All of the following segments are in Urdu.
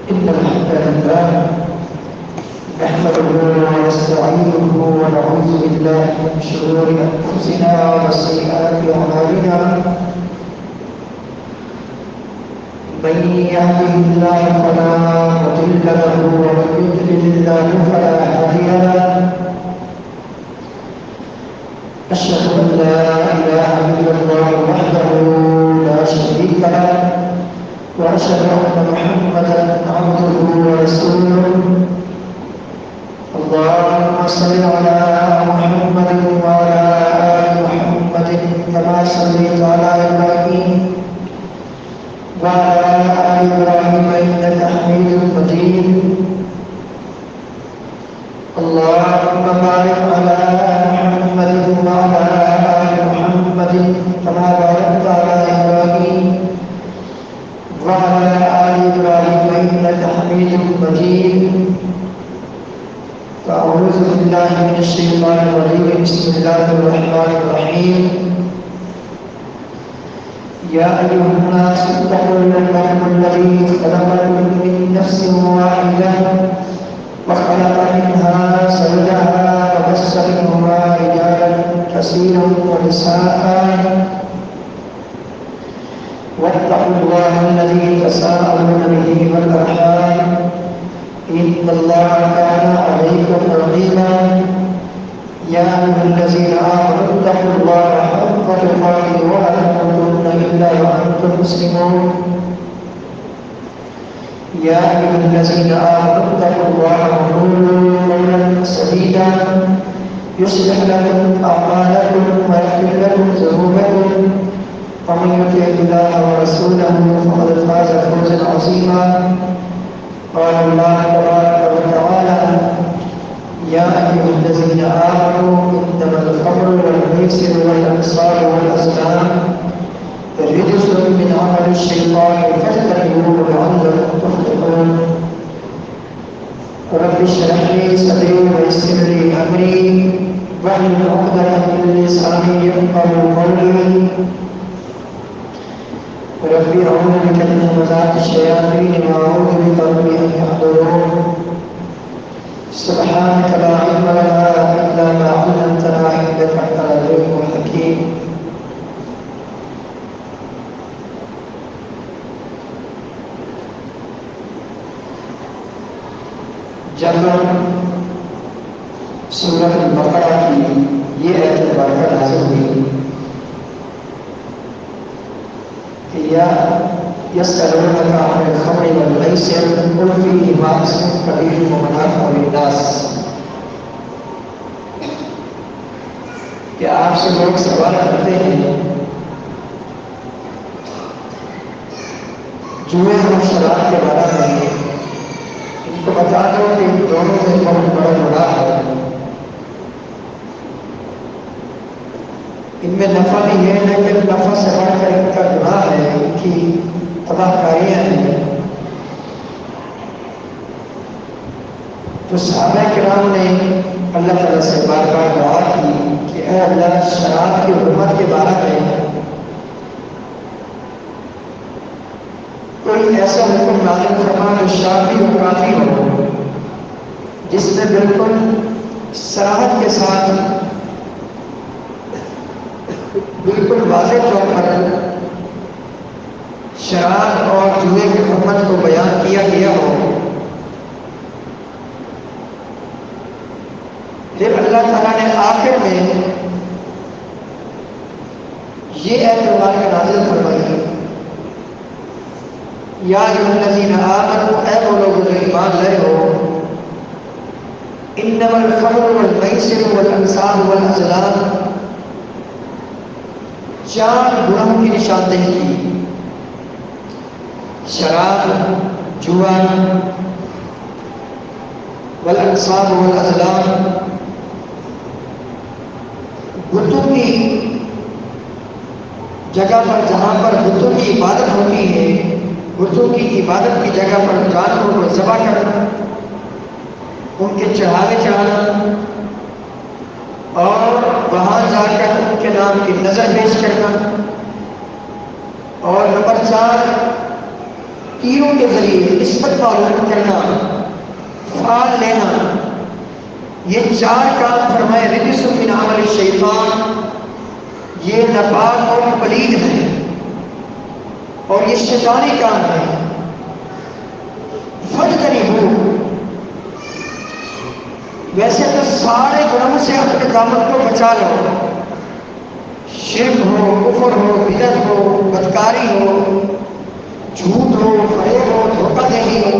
إن الحمد لله نحمده ونستعينه ونعوذ بالله من شرور أنفسنا وسيئات أعمالنا من يهده الله فلا مضل له ومن يضلل الله فلا هادي له أشهد أن لا إله إلا الله وحده لا شريك له وأشهد أن محمدا عبده ورسوله اللهم صل على محمد وعلى آل محمد كما صليت على إبراهيم وعلى آل إبراهيم إنك حميد مجيد اللهم بارك على محمد وعلى آل محمد كما باركت على إبراهيم وعلى آل إبراهيم إنك حميد مجيد فأعوذ بالله من الشيطان الرجيم بسم الله الرحمن الرحيم يا أيها الناس اتقوا ربكم الذي خلقكم من نفس واحدة وخلق منها زوجها وبث منهما رجالا كثيرا ونساء واتقوا الله الذي تساءلون به والأرحام إن الله كان عليكم رقيبا يا أيها الذين آمنوا اتقوا الله حق تقاته ولا تموتن إلا وأنتم مسلمون يا أيها الذين آمنوا اتقوا الله وقولوا قولا سديدا يصلح لكم أعمالكم ويغفر لكم ذنوبكم ومن يطع الله ورسوله فقد فاز فوزا عظيما قال الله تبارك وتعالى يا أيها الذين آمنوا إنما الخمر والميسر والأنصار والأزلام رجس من عمل الشيطان فاجتنبوه لعلكم تفلحون رب اشرح لي صدري ويسر لي أمري واحلل عقدة من لساني يفقهوا قولي ربي أعوذ بك من همزات الشياطين وأعوذ بك رب أن يحضرون سبحانك لا علم لنا إلا ما علمتنا إنك أنت العليم الحكيم جب سورۃ البقرہ کی یہ آیت مبارکہ نازل ہوئی کہ یا یسألونک عن الخمر والمیسر قل فیہما اسم کبیر ومنافع للناس، کہ آپ سے لوگ سوال کرتے ہیں جوئے اور شراب کے بارے میں، ان کو بتا دو کہ ان دونوں میں بہت بڑا گناہ ہے، ان میں نفع بھی ہے لیکن نفع سے بڑھ کر ان کا گناہ ہے، ان کی تباہ کاریاں ہیں۔ تو صحابہ کرام نے اللہ تعالیٰ سے بار بار دعا کی کہ اے اللہ شراب کی حرمت کے بارے میں کوئی ایسا حکم نازل فرما جو شافی و کافی ہو، جس میں بالکل صراحت کے ساتھ بالکل واضح طور پر شراب اور جوئے کی حرمت کو بیان کیا گیا ہو۔ پھر اللہ تعالیٰ نے آخر میں یہ آیت مبارکہ نازل فرمائی یا ایھا الذین آمنوا، اے وہ لوگ جو ایمان لائے ہو، انما الخمر والمیسر والانصاب والازلام، چار گناہوں کی نشاندہی کی، شراب، جوا، والانصاب والازلام، بتوں کی جگہ پر جہاں پر بتوں کی عبادت ہوتی ہے، بتوں کی عبادت کی جگہ پر جانوروں کو ذبح کرنا، ان کے چڑھاوے چڑھانا اور وہاں جا کر ان کے نام کی نظر پیش کرنا، اور نمبر 4 تیروں کے ذریعے نسبت معلوم کرنا، فال لینا، یہ 4 کام فرمائے رجس من عمل الشیطان، یہ ناپاک اور پلید ہے اور یہ شیطانی کام ہے۔ فاجتنبوہ، ویسے تو سارے گناہوں سے اپنے دامن کو بچا لو، شرک ہو، کفر ہو، بدعت ہو، بدکاری ہو، جھوٹ ہو، فریب ہو، دھوکہ دہی ہو،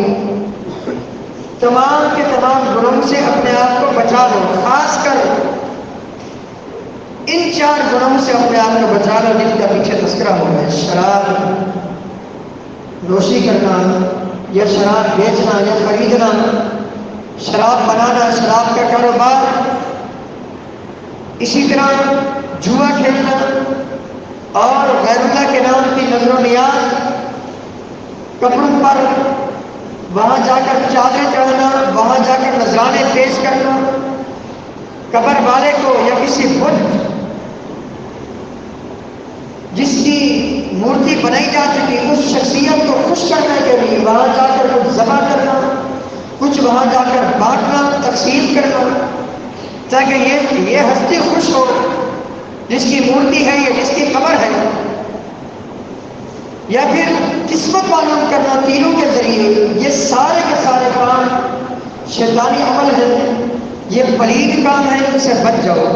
تمام کے تمام گناہوں سے اپنے آپ کو بچا لو، خاص کر ان 4 گناہوں سے اپنے آپ کو بچا لو جن کا پیچھے تذکرہ ہو ہے۔ شراب نوشی کرنا یا شراب بیچنا یا خریدنا، شراب بنانا، شراب کا کاروبار، اسی طرح جوا کھیلنا اور غیر اللہ کے نام کی نظر و نیاز، قبروں پر وہاں جا کر چادریں چڑھنا، وہاں جا کر نذرانے پیش کرنا، قبر والے کو یا کسی بت جس کی مورتی بنائی جا چکی اس شخصیت کو خوش کرنے کے لیے وہاں جا کر کچھ ذبح کرنا، کچھ وہاں جا کر بانٹنا، تقسیم کرنا، تاکہ یہ ہستی خوش ہو جس کی مورتی ہے یا جس کی قبر ہے۔ یا پھر قسمت معلوم کرنا تیروں کے ذریعے، یہ سارے کے سارے کام شیطانی عمل ہے، یہ پلید کام ہے، ان سے بچ جاؤ۔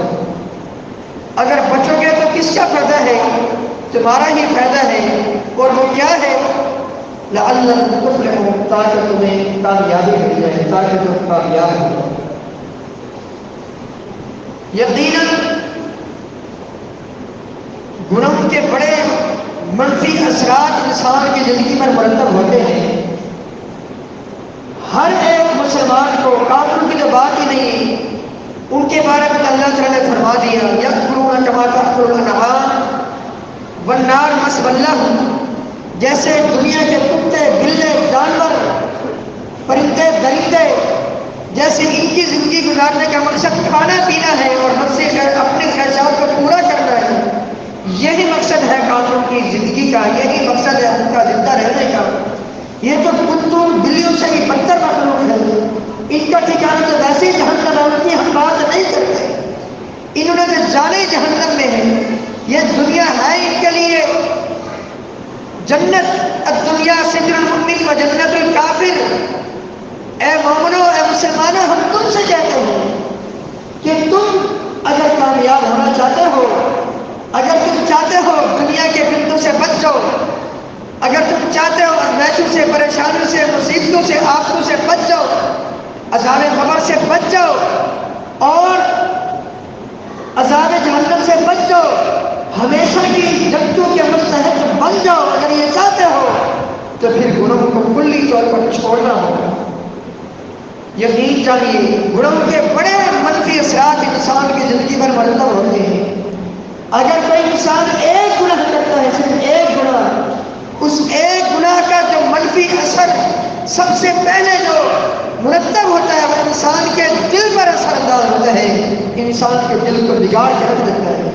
اگر بچو گے تو کس کا فائدہ ہے؟ تمہارا ہی فائدہ ہے، اور وہ کیا ہے؟ لعلکم تفلحون، تاکہ تمہیں کامیابی مل جائے، تاکہ تم کامیاب ہو۔ یقیناً گناہوں کے بڑے منفی اثرات انسان کی زندگی پر مرتب ہوتے ہیں۔ ہر ایک مسلمان کو، کافروں کی تو بات ہی نہیں، ان کے بارے میں اللہ تعالیٰ نے فرما دیا یکفرون کما تکفر الانعام والنار مثوی لہم، جیسے دنیا کے کتے، بلے، جانور، پرندے، درندے، جیسے ان کی زندگی گزارنے کا مقصد کھانا پینا ہے اور اپنی خواہشات کو پورا کرنا ہے، یہی مقصد ہے کافروں کی زندگی کا، یہی مقصد ہے ان کا زندہ رہنے کا۔ یہ تو کتوں بلیوں سے بھی بدتر مخلوق ہے، ان کا ٹھکانہ تو ویسے ہی جہنم ہے، ان کی ہم بات نہیں کرتے، انہوں نے تو جانے جہنم میں ہے۔ یہ دنیا ہے ان کے لیے جنت، الدنیا سجن المؤمن و جنت الکافر۔ اے مومنو، اے مسلمانوں، ہم تم سے کہتے ہیں کہ تم اگر کامیاب ہونا چاہتے ہو، اگر تم چاہتے ہو دنیا کے فتنوں سے بچ جاؤ، اگر تم چاہتے ہو اندیشوں سے، پریشانیوں سے، مصیبتوں سے، آفتوں سے بچ جاؤ، عذاب قبر سے بچ جاؤ اور عذاب جہنم سے بچ جاؤ، ہمیشہ کی جنتوں کے مستحق بن جاؤ، اگر یہ چاہتے ہو تو پھر گناہوں کو کلی طور پر چھوڑنا ہوگا۔ یقین جانیے گناہوں کے بڑے منفی اثرات انسان کی زندگی پر مرتب ہوتے ہیں۔ اگر کوئی انسان ایک گناہ کرتا ہے، صرف ایک گناہ، اس ایک گناہ کا جو منفی اثر سب سے پہلے جو مرتب ہوتا ہے وہ انسان کے دل پر اثر انداز ہوتا ہے، انسان کے دل کو بگاڑ کے رکھ دیتا ہے۔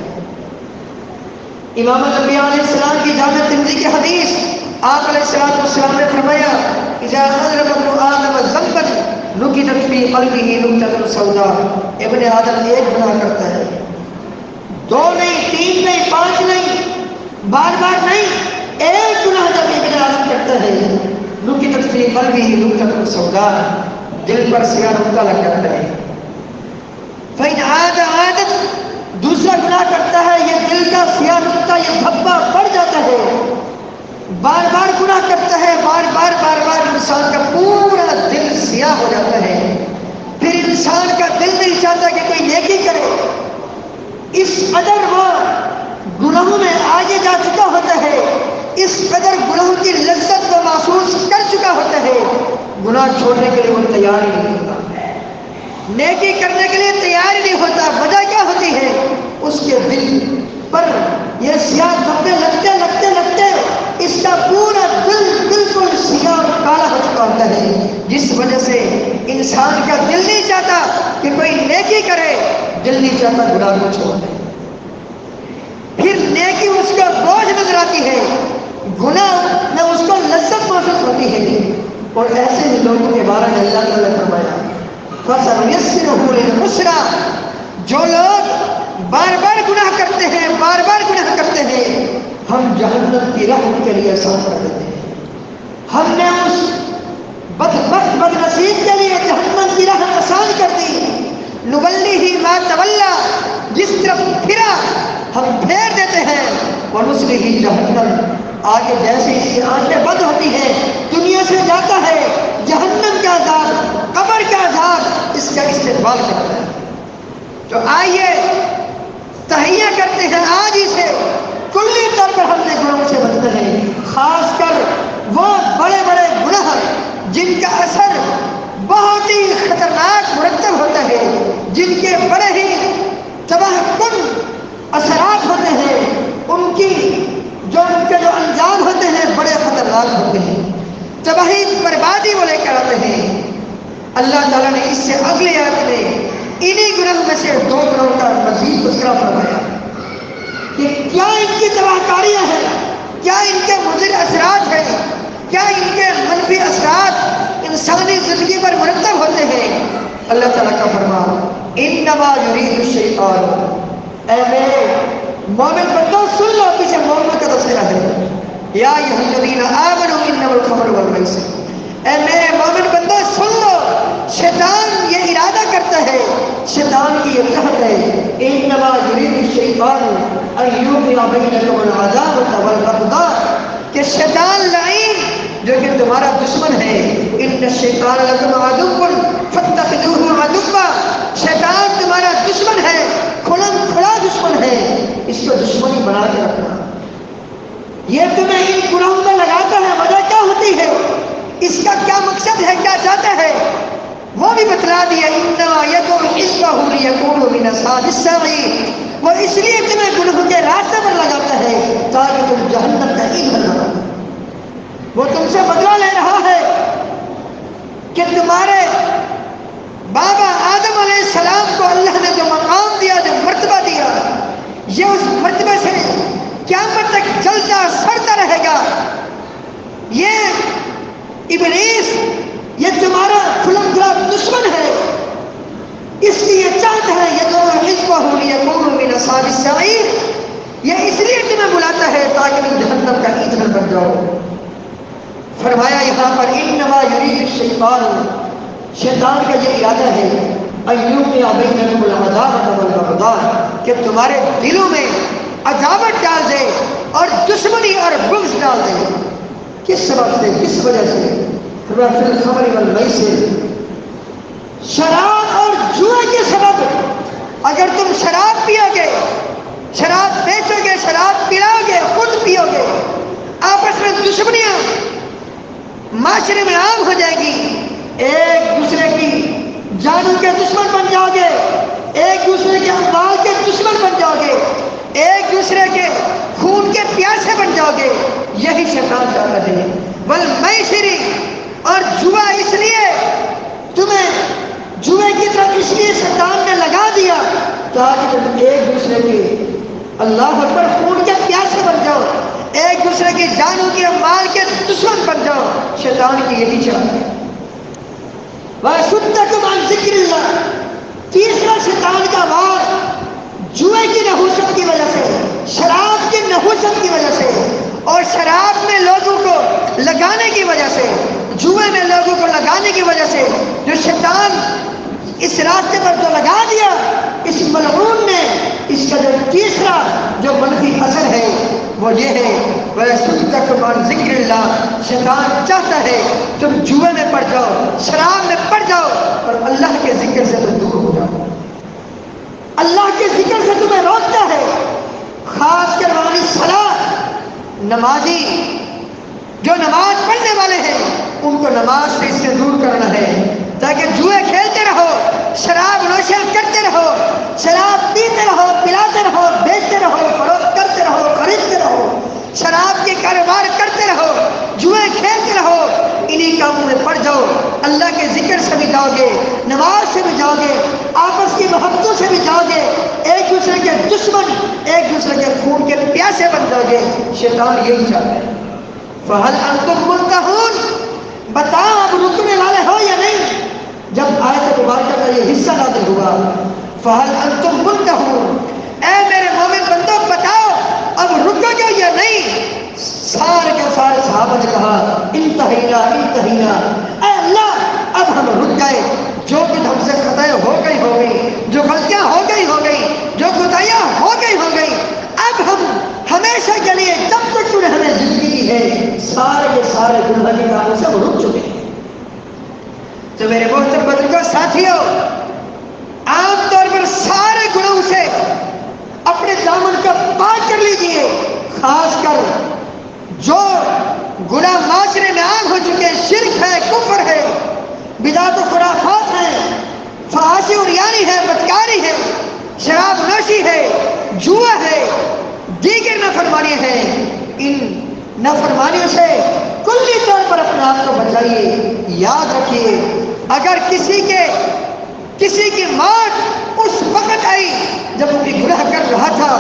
امام الانبیاء علیہ السلام کی جامع ترمذی کی حدیث، آپ علیہ السلام نے فرمایا اذا اذنب ابن آدم ذنبا نکتت فی قلبہ نکتۃ سوداء، ابن آدم ایک گناہ کرتا ہے، 2 نہیں، 3 نہیں، 5 نہیں، بار بار نہیں، ایک گناہ جب ابن آدم کرتا ہے نکتت فی قلبہ نکتۃ سوداء، دل پر سیاہ نقطہ لگ جاتا ہے۔ فإن عاد عادت، دوسرا گناہ کرتا ہے، یہ دل کا سیاہ نقطہ، یہ دھبا پڑ جاتا ہے، بار بار گناہ کرتا ہے، بار بار انسان کا پورا دل سیاہ ہو جاتا ہے، پھر انسان کا دل نہیں چاہتا کہ کوئی نیکی کرے، اس قدر وہ گناہوں میں آگے جا چکا ہوتا ہے، اس قدر گناہوں کی لذت کو محسوس کر چکا ہوتا ہے، گناہ چھوڑنے کے لیے وہ تیار ہی نہیں ہوتا، نیکی کرنے کے لیے تیار ہی نہیں ہوتا۔ وجہ کیا ہوتی ہے؟ اس کے دل پر یہ سیاہ دھبے لگتے اس کا پورا دل بالکل سیاہ اور کالا ہو چکا ہوتا ہے، جس وجہ سے انسان کا دل نہیں چاہتا کہ کوئی نیکی کرے، دل نہیں چاہتا گناہ کو چھوڑ دے، پھر نیکی اس کو بوجھ نظر آتی ہے، گناہ میں اس کو لذت محسوس ہوتی اور ایسے ہی لوگوں کے بارے میں اللہ تعالیٰ نے فرمایا فَسَنُيَسِّرُهُ لِلْعُسْرَىٰ، جو لوگ بار بار گناہ کرتے ہیں، بار بار گناہ کرتے ہیں، ہم جہنم کی راہ ان کے لیے آسان کر دیتے ہیں۔ ہم نے اس بدبخت بدنصیب کے لیے جہنم کی راہ آسان کر دی۔ نُوَلِّهِ مَا تَوَلَّىٰ، جس طرف پھرا ہم پھیر دیتے ہیں۔ وَنُصْلِهِ جہنم، آگے جیسے اس کی آنکھیں بند ہوتی ہیں، دنیا سے جاتا ہے، جہنم کا عذاب، قبر کا عذاب اس کا استقبال کرتا ہے۔ تو آئیے تہیہ کرتے ہیں آج ہی سے، کلی طور پر ہم نے گناہوں سے بچنا ہے، خاص کر وہ بڑے بڑے گناہ جن کا اثر بہت ہی خطرناک مرتب ہوتا ہے، جن کے بڑے ہی تباہ کن اثرات ہوتے ہیں، ان کے جو انجام ہوتے ہیں بڑے خطرناک ہوتے ہیں، تباہی بربادی وہ لے کر آتے ہیں۔ اللہ تعالیٰ نے اس سے اگلی آیت میں انہی گناہوں میں سے دو گناہوں کا مزید تذکرہ فرمایا کہ کیا ان کی تباہ کاریاں ہیں، کیا ان کے مضر اثرات ہیں، کیا ان کے منفی اثرات انسانی زندگی پر مرتب ہوتے ہیں۔ اللہ تعالیٰ کا فرمان انما یرید الشیطان، اے میرے مومن بندو سن لو، پیچھے مومن کا تذکرہ ہے، یا ایھا الذین آمنوا انما الخمر والمیسر، اے میرے مومن بندو سن لو، شیطان یہ ارادہ کرتا ہے، شیطان کی یہ چاہت ہے، انما یرید الشیطان ان یوقع بینکم العداوۃ والبغضاء، کہ شیطان لعین جو کہ تمہارا دشمن ہے، ان الشیطان لکم عدو فاتخذوہ عدوا، شیطان تمہارا دشمن ہے، کھلم کھلا دشمن ہے، اس کو دشمنی بنا کے رکھنا۔ یہ تمہیں ان گناہوں میں لگاتا ہے، وجہ کیا ہوتی ہے، اس کا کیا مقصد ہے، کیا چاہتا ہے، وہ بھی بتلا دیا۔ انما یدعو حزبہ لیکونوا من اصحاب السعیر، وہ اس لیے تمہیں گناہوں کے راستے پر لگاتا ہے تاکہ تم جہنم کا ایندھن بنو۔ وہ تم سے بدلہ لے رہا ہے کہ تمہارے بابا آدم علیہ السلام کو اللہ نے جو مقام دیا، جو مرتبہ دیا، یہ اس مرتبے سے قیامت تک چلتا سڑتا رہے گا۔ یہ ابلیس یہ تمہارا کھلم کھلا دشمن ہے، اس کی یہ چاہت ہے یدعو حزبہ لیکونوا من اصحاب السعیر، یہ اس لیے تمہیں بلاتا ہے تاکہ تم جہنم کا ایندھن بن جاؤ۔ فرمایا یہاں پر انما یرید الشیطان، شیطان کا یہ ارادہ ہے ان یوقع بینکم العداوۃ والبغضاء، کہ تمہارے دلوں میں عداوت ڈال دے اور دشمنی اور بغض ڈال دے۔ کس سبب سے، کس وجہ سے؟ فی الخمر والمیسر، شراب اور جوئے کے سبب۔ اگر تم شراب پیو گے، شراب بیچو گے، شراب پلاؤ گے، خود پیو گے، آپس میں دشمنیاں معاشرے میں عام ہو جائے گی، ایک دوسرے کی جانوں کے دشمن بن جاؤ گے، ایک دوسرے کے اموال کے دشمن بن جاؤ گے، ایک دوسرے کے خون کے پیاسے بن جاؤ گے۔ یہی شیطان چاہتا ہے۔ والمیسر، اور جوا اس لیے تمہیں جوئے کی طرف اس لیے شیطان نے لگا دیا تاکہ تم ایک دوسرے کے اللہ اکبر خون کے پیاسے بن جاؤ، ایک دوسرے کی جانوں کے مال کے دشمن بن جاؤ۔ شیطان کی یہی چاہت ہے۔ وَيَصُدَّكُمْ عَنْ ذِكْرِ اللَّهِ، تیسرا شیطان کا وار جوئے کی نحوست کی وجہ سے، شراب کی نحوست کی وجہ سے، اور شراب میں لوگوں کو لگانے کی وجہ سے، جوئے میں لوگوں کو لگانے کی وجہ سے، جو شیطان اس راستے پر جو لگا دیا اس ملعون نے، اس کا جو تیسرا جو منفی اثر ہے وہ یہ ہے وَيَصُدَّكُمْ عَنْ ذِكْرِ اللَّهِ، شیطان چاہتا ہے تم جوئے میں پڑ جاؤ، شراب میں پڑ جاؤ اور اللہ کے ذکر سے تم دور ہو جاؤ۔ اللہ کے ذکر سے تمہیں روکتا ہے، خاص کر والی صلاح، نمازی جو نماز پڑھنے والے ہیں ان کو نماز سے اس سے دور کرنا ہے تاکہ جوئے کھیلتے رہو، شراب نوشیاں کرتے رہو، شراب پیتے رہو، پلاتے رہو، بیچتے رہو، فروخت کرتے رہو، خریدتے رہو، شراب کے کاروبار کرتے رہو، جوئے کھیلتے رہو، انہی کاموں میں پڑ جاؤ۔ اللہ کے ذکر سے بھی جاؤ گے، نماز سے بھی جاؤ گے، آپس کی محبتوں سے بھی جاؤ گے، ایک دوسرے کے دشمن، ایک دوسرے کے خون کے پیاسے بن جاؤ گے۔ شیطان یہی چاہتا ہے۔ فَهَلْ أَنْتُمْ مُنْتَهُونَ، بتاؤ اب رکنے والے ہو یا نہیں؟ جب آیت مبارکہ کا یہ حصہ نازل ہوا فہل انتم منتہون، اے میرے مومن بندوں بتاؤ اب رکو گے یا نہیں؟ سارے کے سارے صحابہ نے کہا انتہینا انتہینا، اے اللہ اب ہم رک گئے، جو کچھ ہم سے خطائیں ہو گئی، جو غلطیاں ہو گئی، جو خطائیاں ہو گئی، اب ہم ہمیشہ کے لیے جب تک تو نے ہمیں زندگی دی ہے سارے کے سارے گناہ کے کاموں سے ہم رک چکے ہیں۔ تو میرے محترم بزرگوں ساتھیوں، عام طور پر سارے گناہوں سے اپنے دامن کو پاک کر لیجئے، خاص کر جو گناہ معاشرے میں عام ہو چکے ہیں، شرک ہے، کفر ہے، بدعت و خرافات ہیں، فحاشی اور یاری ہے، بدکاری ہے، شراب نوشی ہے، جوا ہے، دیگر نافرمانیاں ہیں، ان نافرمانیوں سے کلی طور پر اپنے آپ کو بچائیے۔ یاد رکھیے اگر کسی کی موت اس وقت آئی جب وہ گناہ کر رہا تھا،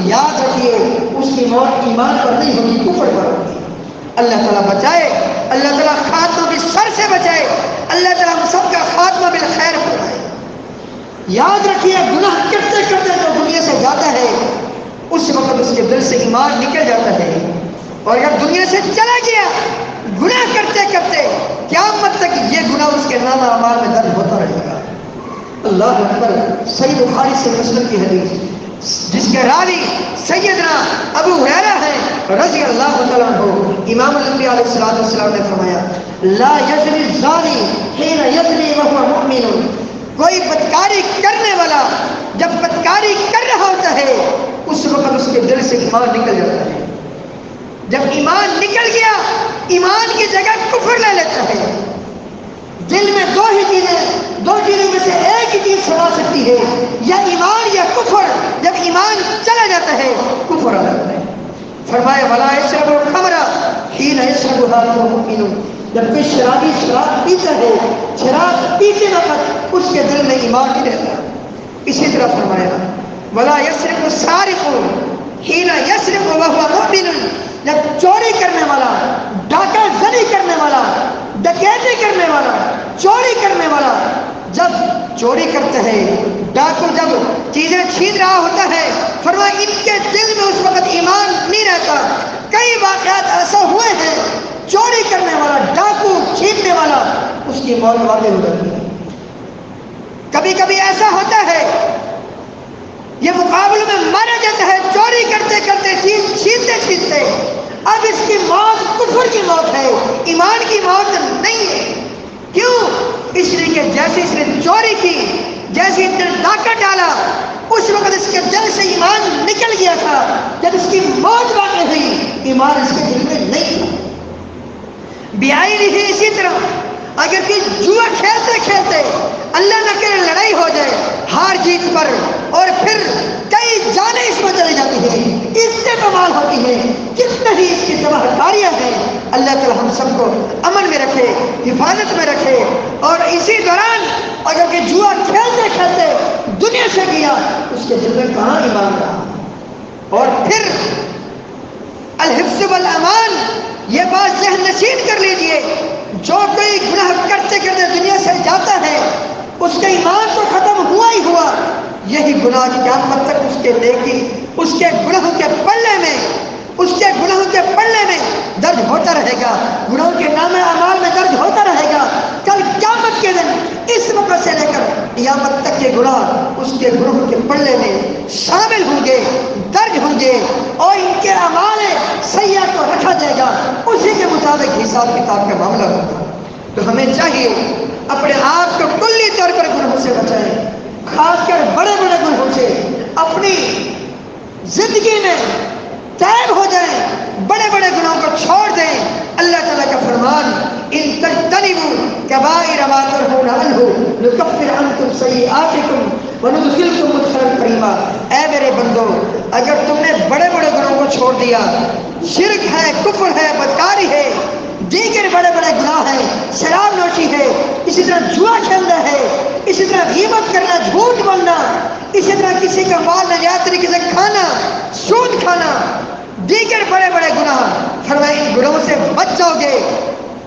یاد رکھیے اس کی موت ایمان پر نہیں ہوگی، کفر پر ہوگی۔ اللہ تعالیٰ بچائے، اللہ تعالیٰ خاتمہ بھی شر سے بچائے، اللہ تعالیٰ ہم سب کا خاتمہ بالخیر فرمائے۔ یاد رکھیے گناہ کرتے کرتے جو دنیا سے جاتا ہے اس وقت اس کے دل سے ایمان نکل جاتا ہے، اور اگر دنیا سے چلا گیا گناہ کرتے کرتے قیامت تک یہ گناہ اس کے نامہ اعمال میں درج ہوتا رہے گا۔ اللہ اکبر۔ صحیح بخاری سے مسلم کی حدیث جس کے راوی سیدنا ابو ہریرہ ہے رضی اللہ تعالیٰ عنہ، امام الانبیاء علیہ السلام نے فرمایا لا یزنی الزانی حین یزنی وہو مؤمن، کوئی بدکاری کرنے والا جب بدکاری کر رہا ہوتا ہے اس وقت اس کے دل سے ایمان نکل جاتا ہے۔ جب ایمان نکل گیا ایمان کی جگہ کفر لے لیتا ہے۔ دل میں دو چیزوں میں سے ایک ہی چیز سما سکتی ہے، یا ایمان یا کفر۔ جب ایمان چلا جاتا ہے کفر آ جاتا ہے۔ فرمایا ولا یشرب الخمر حین یشربها وهو مؤمن، جب کوئی شرابی شراب پیتا ہے، شراب پیتے وقت اس کے دل میں ایمان نہیں رہتا۔ اسی طرح فرمایا ولا یسرق السارق حین یسرق وهو مؤمن، جب چوری کرنے والا، ڈاکہ زنی کرنے والا، ڈکیتی کرنے والا، چوری کرنے والا جب چوری کرتا ہے، ڈاکو جب چیزیں چھین رہا ہوتا ہے، فرمایا ان کے دل میں اس وقت ایمان نہیں رہتا۔ کئی واقعات ایسا ہوئے ہیں، چوری کرنے والا، ڈاکو، چھیننے والا، اس کی موت واقع ہو جاتی ہے۔ کبھی کبھی ایسا ہوتا ہے یہ مقابلے میں مارا جاتا ہے چوری کرتے کرتے، چیز چھینتے چھینتے، اب اس کی موت کفر کی موت ہے، ایمان کی موت نہیں ہے۔ کیوں؟ اس لیے کہ جیسے اس نے چوری کی، جیسے اس نے ڈاکہ ڈالا، اس وقت اس کے دل سے ایمان نکل گیا تھا، جب اس کی موت واقع ہوئی ایمان اس کے دل میں نہیں تھا۔ بیائی نہیں اسی طرح اگر کوئی جوا کھیلتے کھیلتے اللہ نہ کرے لڑائی ہو جائے ہار جیت پر، اور پھر کئی جانیں اس میں چلی جاتی ہیں، استعمال ہوتی ہے، کتنے ہی اس کی تباہ کاریاں ہیں۔ اللہ تعالی ہم سب کو امن میں رکھے، حفاظت میں رکھے۔ اور اسی دوران اگر کہ جوا کھیلتے کھیلتے دنیا سے گیا اس کے دل میں کہاں ایمان رہا؟ اور پھر الحفظ والامان، یہ بات ذہن نشین کر لیجئے، جو کوئی گناہ کرتے کرتے دنیا سے جاتا ہے اس کا ایمان تو ختم ہوا ہی ہوا، یہی گناہ کی قیامت تک اس کے نیکی، اس کے گناہوں کے پلے میں، اس کے گناہوں کے پلے میں درج ہوتا رہے گا، گناہوں کے نام اعمال میں درج ہوتا رہے گا۔ کل قیامت کے دن اس وقت سے لے کر قیامت تک کے گناہ اس کے گناہوں کے پلے میں شامل ہوں گے، درج ہوں گے، اور ان کے اعمال سیئہ کو رکھا جائے گا، اسی کے مطابق حساب کتاب کا معاملہ ہوگا۔ تو ہمیں چاہیے اپنے آپ کو کلی طور پر گناہوں سے بچائیں، خاص کر بڑے بڑے گناہوں سے اپنی زندگی میں طائب ہو جائیں، بڑے بڑے گناہوں کو چھوڑ دیں۔ اللہ تعالیٰ کا فرمان ان تجتنبوا کبائر ما تنہون عنہ نکفر عنکم سیئاتکم وندخلکم مدخلا کریما، اے میرے بندو اگر تم نے بڑے بڑے گناہوں کو چھوڑ دیا، شرک ہے، کفر ہے، بدکاری ہے، دیگر بڑے بڑے گناہ ہیں، شراب نوشی ہے، اسی طرح جوا کھیلنا ہے، اسی طرح غیبت کرنا، جھوٹ بولنا، اسی طرح کسی کا مال ناجائز طریقے سے کھانا، سود کھانا، دیگر بڑے بڑے گناہ، فرمایا ان گناہوں سے بچ جاؤ گے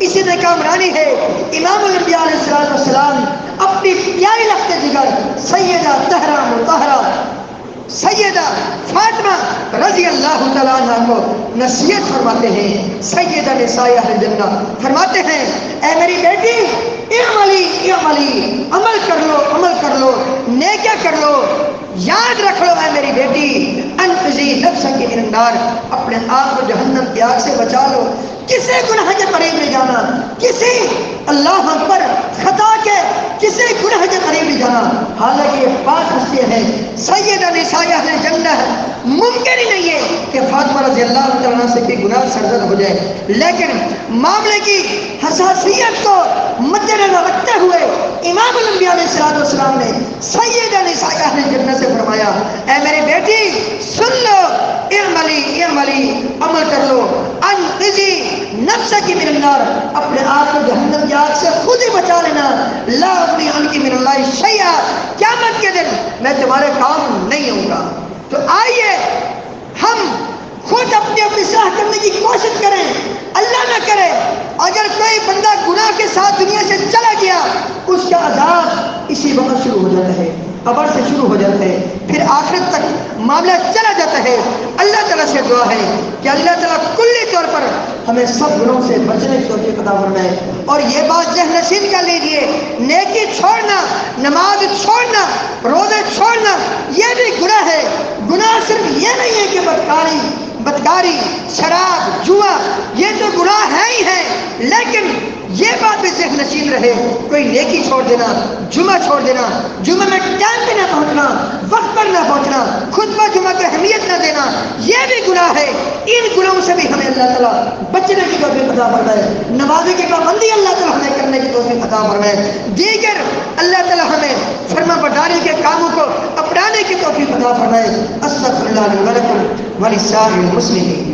اسی میں کامرانی ہے۔ امام الانبیاء علیہ السلام اپنی پیاری لخت جگر سیدہ طاہرہ مطہرہ سیدہ فاطمہ رضی اللہ تعالیٰ عنہ کو نصیحت فرماتے ہیں، سیدہ نساء اہل جنہ فرماتے ہیں، اے میری بیٹی اعملی اعملی، عمل کر لو نیکیاں کر لو، یاد رکھ لو اے میری بیٹی، انقذی نفسک من النار، اپنے آپ کو جہنم کی آگ سے بچا لو۔ کسی گناہ کے قریب نہیں جانا، کسی اللہ اکبر خطا کے کسی گناہ کے قریب نہیں جانا۔ حالانکہ یہ پاک ہستی ہے، سیدہ نساء اہل جنہ ہے، ممکن ہی نہیں ہے کہ فاطمہ رضی اللہ تعالیٰ سے کوئی گناہ سرزد ہو جائے، لیکن معاملے کی حساسیت کو مد نظر رکھتے ہوئے امام الانبیاء علیہ السلام نے سیدہ نساء اہل جنہ سے فرمایا، اے میری بیٹی سن لو، اعملی اعملی، عمل کر لو، انقذی نفسک من النار، اپنے آپ کو جہنم کی آگ سے خود ہی بچا لینا، لا اغنی عنک من اللہ شیئا، قیامت کے دن میں تمہارے کام نہیں ہوں گا۔ تو آئیے ہم خود اپنی اصلاح کرنے کی کوشش کریں، اللہ نہ کرے اگر کوئی بندہ گناہ کے ساتھ دنیا سے چلا گیا، اس کا عذاب اسی وقت شروع ہو جاتا ہے، قبر سے شروع ہو جاتا ہے، پھر آخرت تک معاملہ چلا جاتا ہے۔ اللہ تعالیٰ سے دعا ہے کہ اللہ تعالیٰ کلی طور پر ہمیں سب گناہوں سے بچنے کی توفیق عطا فرمائے۔ اور یہ بات ذہن نشین کر لیجئے، نیکی چھوڑنا، نماز چھوڑنا، روزے چھوڑنا یہ بھی گناہ ہے۔ گناہ صرف یہ نہیں ہے کہ بدکاری، شراب، جوا، یہ تو گناہ ہے ہی ہے، لیکن یہ بات بھی ذہن نشین رہے، کوئی نیکی چھوڑ دینا، جمعہ چھوڑ دینا، جمعہ میں ٹائم پہ نہ پہنچنا، وقت پر نہ پہنچنا، خطبہ جمعہ کو اہمیت نہ دینا، یہ بھی گناہ ہے۔ ان گناہوں سے بھی ہمیں اللہ تعالیٰ بچنے کی توفیق عطا فرمائے، نماز کی پابندی اللہ تعالیٰ ہمیں کرنے کی توفیق عطا فرمائے، دیگر اللہ تعالیٰ ہمیں فرما برداری کے کاموں کو اپنانے کی توفیق عطا فرمائے۔ استغفر اللہ لی ولکم ولسائر المسلمین۔